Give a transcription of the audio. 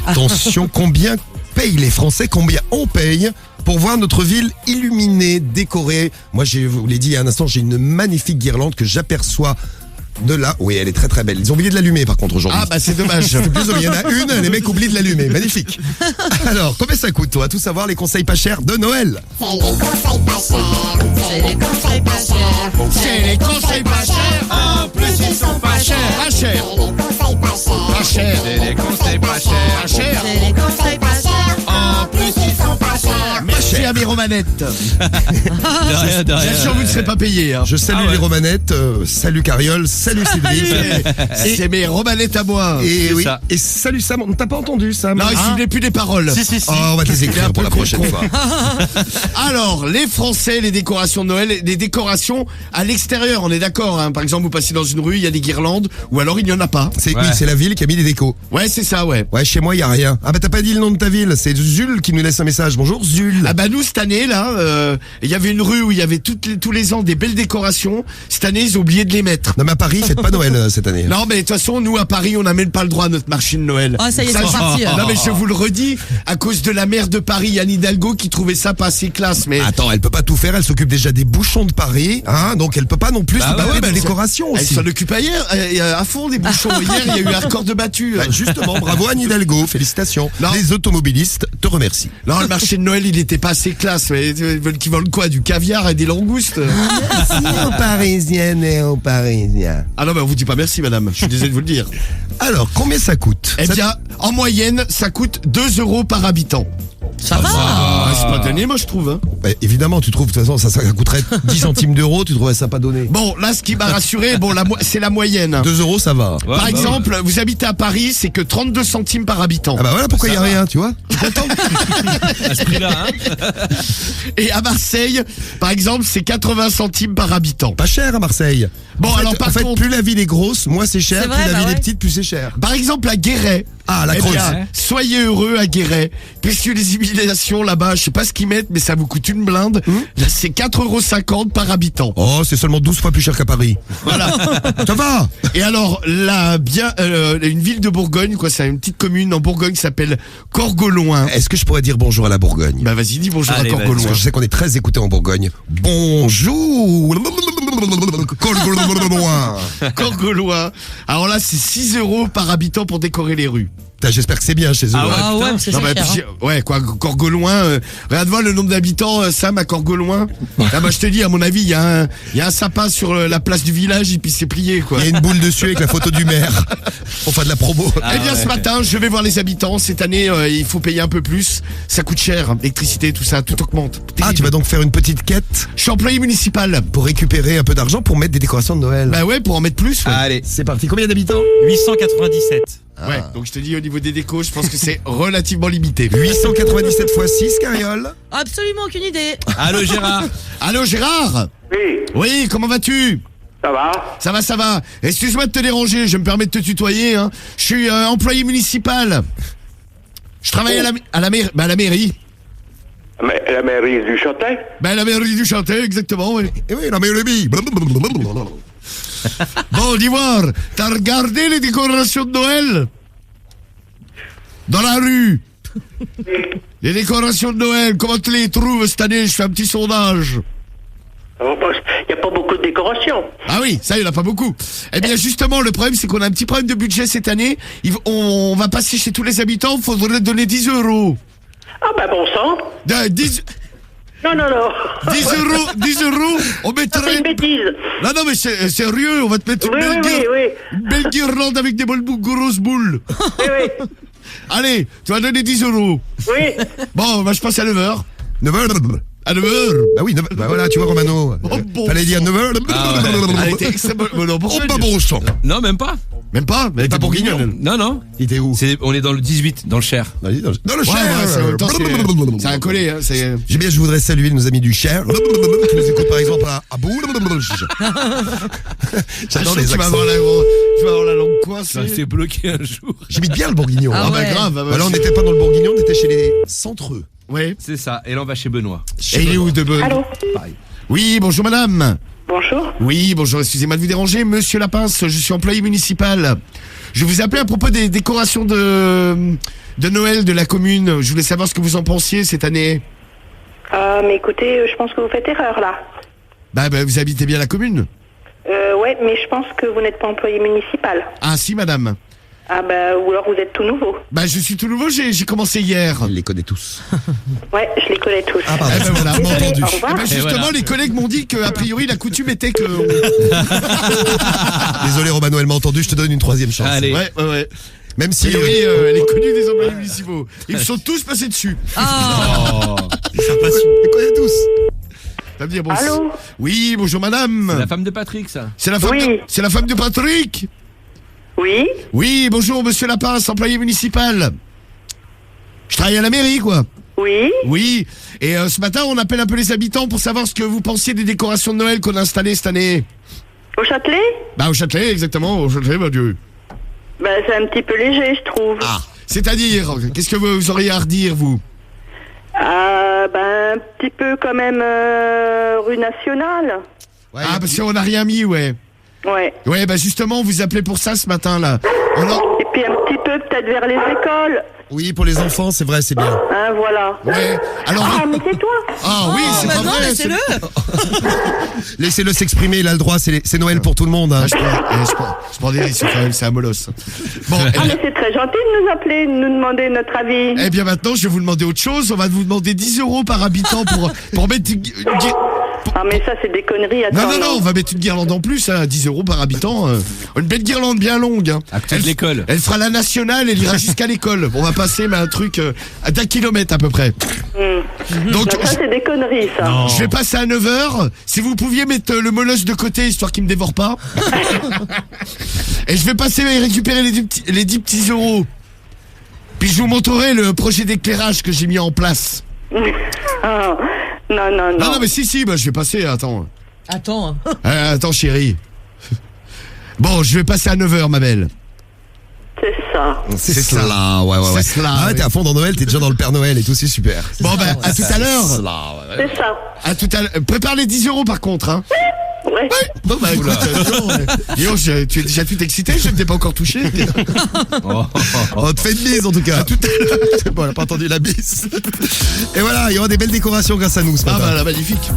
Attention, combien payent les Français, combien on paye pour voir notre ville illuminée, décorée. Moi, je vous l'ai dit il y a un instant, j'ai une magnifique guirlande que j'aperçois de là. Oui, elle est très très belle. Ils ont oublié de l'allumer par contre aujourd'hui. Ah bah c'est dommage. C'est plus, il y en a une, les mecs oublient de l'allumer. Magnifique. Alors, combien ça coûte, toi? Tout savoir, les conseils pas chers de Noël. C'est les conseils pas chers. C'est les conseils pas chers. C'est les conseils pas chers. En plus ils sont pas chers. Pas chers. C'est les conseils pas chers. Pas chers. C'est les conseils pas chers. Pas chers. C'est les conseils pas chers. En plus ils sont pas chers. Merci à mes romanettes. De rien, de rien. Bien sûr vous ne serez pas payés. Hein. Je salue les romanettes, salut Cariole, salut Cédric. C'est mes romanettes à moi. Et C'est oui, ça. et salut Sam, on t'a pas entendu Sam? Non, il ne se souvenait plus des paroles. Si. Oh, on va te les écrire un pour peu la prochaine con. fois. Alors, les Français, les décorations de Noël, les décorations à l'extérieur, on est d'accord. Hein. Par exemple, vous passez dans une rue, il y a des guirlandes, ou alors il n'y en a pas. C'est Ouais. oui, c'est la ville qui a mis les décos. Ouais, c'est ça, ouais. Ouais, chez moi, il y a rien. Ah bah t'as pas dit le nom de ta ville, c'est Zul qui nous laisse un message. Bonjour Zul. Ah bah nous, cette année, là, il y avait une rue où il y avait tous les ans des belles décorations. Cette année, ils ont oublié de les mettre. Non mais à Paris, faites pas Noël cette année. Non, mais de toute façon, nous, à Paris, on n'a même pas le droit à notre marché de Noël. Oh, ça y est, Ça, c'est parti. Non, mais je vous le redis, à cause de la maire de Paris, Anne Hidalgo, qui trouvait ça pas assez classe, mais... Attends, elle peut pas tout faire, elle s'occupe déjà des bouchons de Paris, hein, donc elle peut pas non plus Bah s'occuper ouais, de la mais décoration Elle aussi. s'en occupe hier, à fond des bouchons. Hier, il y a eu un record de battu. Bah, justement, bravo Anne Hidalgo, félicitations. Non. Les automobilistes te remercient. Non, le marché de Noël, il était pas assez classe. Mais ils veulent qu'ils vendent quoi? Du caviar et des langoustes? Merci aux Parisiennes et aux Parisiens. Ah non, mais on vous dit pas merci, madame. Je suis désolé de vous le dire. Alors, combien ça coûte? Eh Ça- bien, en moyenne, ça coûte 2 € par habitant. Ça va. Ah, c'est pas donné, moi, je trouve. Hein. Bah, évidemment, tu trouves, de toute façon, ça coûterait 10 centimes d'euros, tu trouverais ça pas donné. Bon, là, ce qui m'a rassuré, bon, c'est la moyenne. 2 euros, ça va. Ouais, Par bah exemple, vous habitez à Paris, c'est que 32 centimes par habitant. Ah bah voilà pourquoi il y a Ça va. rien, tu vois. ouais. À ce prix-là, hein. Et à Marseille, par exemple, c'est 80 centimes par habitant. Pas cher à Marseille. Bon, En fait, alors, par en fait, contre- plus la ville est grosse, moins c'est cher, C'est plus vrai, la bah ville ouais. est petite, plus c'est cher. Par exemple, à Guéret. Ah, la Eh Creuse. bien, soyez heureux à Guéret. Puisque les imitations là-bas, je sais pas ce qu'ils mettent, mais ça vous coûte une blinde. Là, c'est 4,50 € par habitant. Oh, c'est seulement 12 fois plus cher qu'à Paris. Voilà. Ça va. Et alors, là, une ville de Bourgogne, quoi, c'est une petite commune en Bourgogne qui s'appelle Corgoloin. Est-ce que je pourrais dire bonjour à la Bourgogne? Bah, vas-y, dis bonjour Allez, à vas-y. Parce Corgoloin. que je sais qu'on est très écouté en Bourgogne. Bonjour. Corgoloin. Alors là, c'est 6 € par habitant pour décorer les rues. Putain, j'espère que c'est bien chez eux. Ah ouais. hein. Ah ouais, parce que Non, c'est mais cher. puis, Hein. ouais, quoi, Corgoloin, regarde voir le nombre d'habitants, Sam, à Corgoloin. Ah bah, je te dis, à mon avis, il y a un sapin sur la place du village et puis c'est plié, quoi. Il y a une boule dessus avec la photo du maire. Pour faire de la promo. Eh bien, ce matin, je vais voir les habitants. Cette année, il faut payer un peu plus. Ça coûte cher. L'électricité, tout ça, tout augmente. Ah, tu vas donc faire une petite quête Je suis employé municipal. pour récupérer un peu d'argent pour mettre des décorations de Noël. Bah ouais, pour en mettre plus. Ouais. Allez, C'est parti. Combien d'habitants? 897. Ouais, donc je te dis, au niveau des décos, je pense que c'est relativement limité. 897 x 6, Cariole. Absolument aucune idée. Allô Gérard. Allô, Gérard? Oui, Oui, comment vas-tu? ça va. Ça va, ça va. Excuse-moi de te déranger, je me permets de te tutoyer. Hein. Je suis employé municipal. Je travaille à la mairie. Mais la mairie du Châtelet? Ben, la mairie du Châtelet, exactement, oui. Et oui, la meilleure bille. Bon, dis-moi, t'as regardé les décorations de Noël? Dans la rue. Les décorations de Noël, comment tu les trouves cette année? Je fais un petit sondage. Il n'y a pas beaucoup de décorations. Ah oui, ça, il n'y en a pas beaucoup. Eh bien, justement, le problème, c'est qu'on a un petit problème de budget cette année. On va passer chez tous les habitants, il faudrait donner 10 €. Ah ben bon sang. 10 Non, non, non. 10 €, on Ça, c'est mettrait... une bêtise. Non, non, mais c'est sérieux, on va te mettre Oui, oui, oui, une belle guirlande avec des grosses boules. oui. Oui, Allez, tu vas donner 10 €. oui. Bon, bah, je passe à 9h. 9h. À 9h. Bah oui, bah voilà, tu vois Romano. Oh, bon Fallait dire 9h. Elle était extrêmement... Non, Oh, pourquoi pas je- bon sang. Non, même pas. Même pas, mais elle Pas était bourguignonne. Non, non. Il était où? On est dans le 18, dans le Cher. Dans le Ouais, Cher. ouais, en même temps, c'est un collé, hein, c'est... J'ai bien, je voudrais saluer nos amis du Cher qui nous écoutent par exemple à Bourges. J'adore les tu vas accents. avoir la langue Ça coincée. resté bloqué un jour. J'imite bien le bourguignon. Ah Ah bah ouais. grave. Bah là, on n'était pas dans le bourguignon, on était chez les Centreux. Ouais. C'est ça. Et là, on va chez Benoît. Et il est où de bonne? Allô? Pareil. Oui, bonjour madame. Bonjour. Oui, bonjour, excusez-moi de vous déranger. Monsieur Lapince, je suis employé municipal. Je vous appelais à propos des décorations de Noël de la commune. Je voulais savoir ce que vous en pensiez cette année. Mais écoutez, je pense que vous faites erreur là. Bah, vous habitez bien la commune? Ouais, mais je pense que vous n'êtes pas employé municipal. Ah si, madame. Ah bah, ou alors vous êtes tout nouveau. Bah, je suis tout nouveau, j'ai commencé hier. Il les connaît tous. Ouais, je les connais tous. Ah, pardon. Eh ben voilà, J'ai pas Désolée, entendu. au revoir. Eh ben justement, voilà. les collègues m'ont dit qu'a priori, la coutume était que... Désolé, Romano, elle m'a entendu, je te donne une troisième chance. Allez. Ouais. Même A si. priori, elle est connue des employés municipaux. Ils me sont tous passés dessus. Oh. les connaît tous. Ça veut dire, bon, Allô? oui, bonjour madame. La femme de Patrick, ça. C'est la femme Oui. c'est la femme de Patrick. Oui? Oui, bonjour monsieur Lapince, employé municipal. Je travaille à la mairie, quoi. Oui? Oui. Et ce matin, on appelle un peu les habitants pour savoir ce que vous pensiez des décorations de Noël qu'on a installées cette année. Au Châtelet? Bah, au Châtelet, exactement. Au Châtelet, mon Dieu. Bah, c'est un petit peu léger, je trouve. Ah. C'est-à-dire, qu'est-ce que vous auriez à redire, vous? Un petit peu quand même rue nationale. Ah, parce qu'on n'a rien mis, ouais. Ouais. Ouais, bah justement, on vous appelait pour ça ce matin, là. Et puis un petit peu peut-être vers les écoles. Oui, pour les enfants, c'est vrai, c'est bien. Hein, voilà. Ouais. Alors. Ah, mais c'est toi. Ah oui, c'est bah pas non, vrai. laissez-le. Laissez-le s'exprimer, il a le droit, c'est Noël pour tout le monde. Hein. Je prends des risques quand même, c'est un molosse. Bon, Ah, mais c'est très gentil de nous appeler, de nous demander notre avis. eh bien maintenant, je vais vous demander autre chose. On va vous demander 10 € par habitant pour mettre Ah, mais ça, c'est des conneries. Attends, Non, on va mettre une guirlande en plus, hein, 10 € par habitant. Une belle guirlande bien longue. Hein. À côté de l'école. Elle fera la nationale, elle ira jusqu'à l'école. On va passer un truc d'1 kilomètre à peu près. Donc, Ça, c'est des conneries, ça. je vais passer à 9h. Si vous pouviez mettre le molosse de côté, histoire qu'il me dévore pas. Et je vais passer et récupérer les 10 petits euros. Puis je vous montrerai le projet d'éclairage que j'ai mis en place. Ah, non. Non, mais si, bah, je vais passer, attends. Attends. Attends, chérie. Bon, je vais passer à 9h, ma belle. C'est ça. C'est C'est cela, ouais. C'est cela, Ah, oui. t'es à fond dans Noël, t'es déjà dans le Père Noël et tout, c'est super. Bon, bah, à tout à l'heure. C'est ça. À tout à l'heure. Prépare les 10 € par contre, hein. Ouais. Bon, bah, écoute, tu es déjà tout excité, je ne t'ai pas encore touché. On te fait une bise en tout cas. Bon, on n'a pas entendu la bise. Et voilà, il y aura des belles décorations grâce à nous ce Ah, matin. bah, là, magnifique.